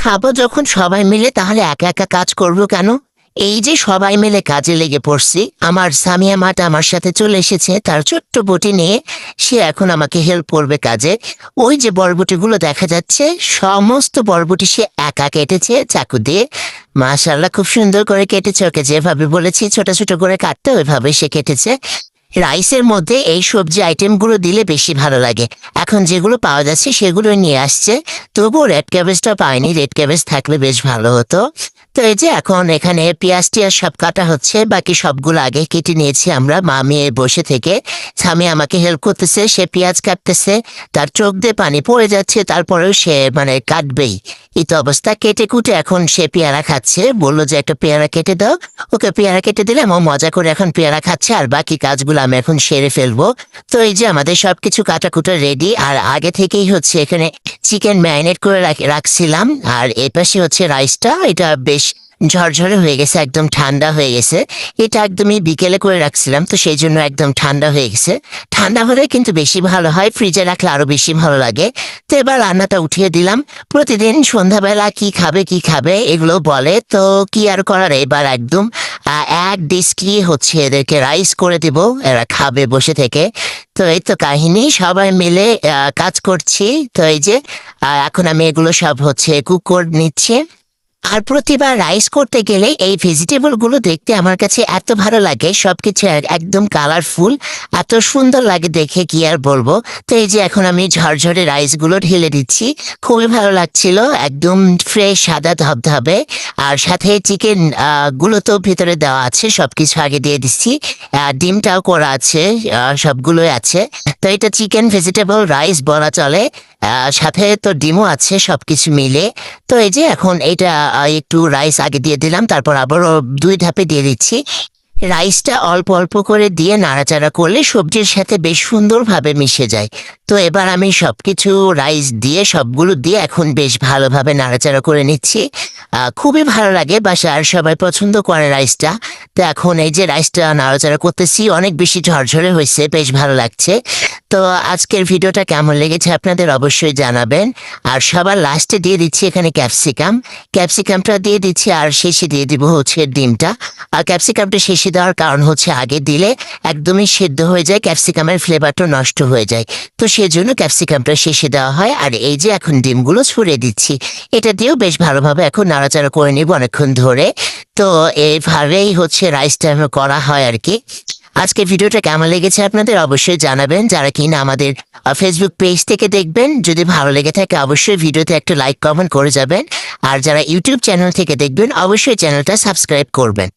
খাবো যখন সবাই মিলে তাহলে একা একা কাজ করব কেন? এই যে সবাই মিলে কাজে লেগে পড়ছি, আমার সামিয়া মাটা আমার সাথে চলে এসেছে তার ছোট্ট বটি নিয়ে। সে এখন আমাকে হেল্প করবে কাজে। ওই যে বরবটিগুলো দেখা যাচ্ছে, সমস্ত বরবটি সে একা কেটেছে চাকু দিয়ে। মাশাআল্লাহ, খুব সুন্দর করে কেটেছে। ওকে যেভাবে বলেছি ছোট ছোট করে কাটতে, ওইভাবে সে কেটেছে। রাইসের মধ্যে এই সবজি আইটেমগুলো দিলে বেশি ভালো লাগে। এখন যেগুলো পাওয়া যাচ্ছে সেগুলো নিয়ে আসছে, তবুও রেড ক্যাবেজটা পাইনি। রেড ক্যাবেজ থাকলে বেশ ভালো হতো। তো এই যে এখন এখানে পেঁয়াজ টিয়াজ সব কাটা হচ্ছে, বাকি সবগুলো আগে কেটে নিয়েছি আমরা মা মেয়ে বসে থেকে। স্বামী আমাকে হেল্প করতেছে, সে পেঁয়াজ কাটতেছে, তার চোখ দিয়ে পানি পড়ে যাচ্ছে, তারপরেও সে কাটবেই। এই তো অবস্থা, কেটে কুটে এখন সে পেয়ারা খাচ্ছে। বললো যে একটা পেয়ারা কেটে দাও। ওকে পেয়ারা কেটে দিলাম, ও মজা করে এখন পেয়ারা খাচ্ছে, আর বাকি কাজগুলো আমি এখন সেরে ফেলবো। তো এই যে আমাদের সবকিছু কাটাকুটা রেডি, আর আগে থেকেই হচ্ছে এখানে চিকেন ম্যারিনেট করে রাখছিলাম। আর এ পাশে হচ্ছে রাইসটা, এটা বেশ ঝরঝরে হয়ে গেছে, একদম ঠান্ডা হয়ে গেছে। এটা একদমই বিকেলে করে রাখছিলাম, তো সেই জন্য একদম ঠান্ডা হয়ে গেছে। ঠান্ডা হলে কিন্তু বেশি ভালো হয়, ফ্রিজে রাখলে আরো বেশি ভালো লাগে। তো এবার রান্নাটা উঠিয়ে দিলাম। প্রতিদিন সন্ধ্যাবেলা কি খাবে কি খাবে এগুলো বলে, তো কি আর করার, এবার একদম এক ডিশ কি হচ্ছে এদেরকে রাইস করে দিব, এরা খাবে বসে থেকে। তো এই তো কাহিনী, সবাই মিলে কাজ করছি। তো এই যে এখন আমি এগুলো সব হচ্ছে কুক করে নিচ্ছি। আর প্রতিবার রাইস করতে গেলে এই ভেজিটেবল গুলো দেখতে আমার কাছে এত ভালো লাগে, সবকিছু একদম কালারফুল, এত সুন্দর লাগে দেখে কি আর বলবো। তো এই যে এখন আমি ঝরঝরে রাইস গুলো ঢেলে দিচ্ছি, খুবই ভালো লাগছিল, একদম ফ্রেশ সাদা ধবধবে। আর সাথে চিকেন গুলো তো ভিতরে দেওয়া আছে, সবকিছু আগে দিয়ে দিচ্ছি। ডিমটাও করা আছে, সবগুলোই আছে। তো এটা চিকেন ভেজিটেবল রাইস বলা চলে। সাথে তো ডিমও আছে, সবকিছু মিলে। তো এই যে এখন এটা একটু রাইস আগে দিয়ে দিলাম, তারপর আবারও 2 ধাপে দিয়ে দিচ্ছি। রাইসটা অল্প অল্প করে দিয়ে নাড়াচাড়া করলে সবজির সাথে বেশ সুন্দরভাবে মিশে যায়। তো এবার আমি সবকিছু রাইস দিয়ে সবগুলো দিয়ে এখন বেশ ভালোভাবে নাড়াচাড়া করে নিচ্ছি। খুবই ভালো লাগে, বাসার সবাই পছন্দ করে রাইসটা। তো এখন এই যে রাইসটা নাড়াচাড়া করতেছি, অনেক বেশি ঝরঝরে হয়েছে, বেশ ভালো লাগছে। তো আজকের ভিডিওটা কেমন লেগেছে আপনাদের অবশ্যই জানাবেন। আর সবার লাস্টে দিয়ে দিচ্ছি এখানে ক্যাপসিকামটা দিয়ে দিচ্ছি, আর শেষে দিয়ে দিব হচ্ছে ডিমটা। আর ক্যাপসিকামটা শেষে দেওয়ার কারণ হচ্ছে আগে দিলে একদমই সেদ্ধ হয়ে যায়, ক্যাপসিকামের ফ্লেভারটা নষ্ট হয়ে যায়। তো সেজন্য ক্যাপসিকামটা শেষে দেওয়া হয়। আর এই যে এখন ডিমগুলো ছড়িয়ে দিচ্ছি, এটা দিয়েও বেশ ভালোভাবে এখন নাড়াচাড়া করে নিব অনেকক্ষণ ধরে। তো এইভাবেই হচ্ছে রাইসটা করা হয় আর কি। আজকে ভিডিওটা কেমন লেগেছে আপনাদের অবশ্যই জানাবেন। যারা কিনা আমাদের ফেসবুক পেজ থেকে দেখবেন, যদি ভালো লেগে থাকে অবশ্যই ভিডিওতে একটা লাইক কমেন্ট করে যাবেন। আর যারা ইউটিউব চ্যানেল থেকে দেখবেন অবশ্যই চ্যানেলটা সাবস্ক্রাইব করবেন।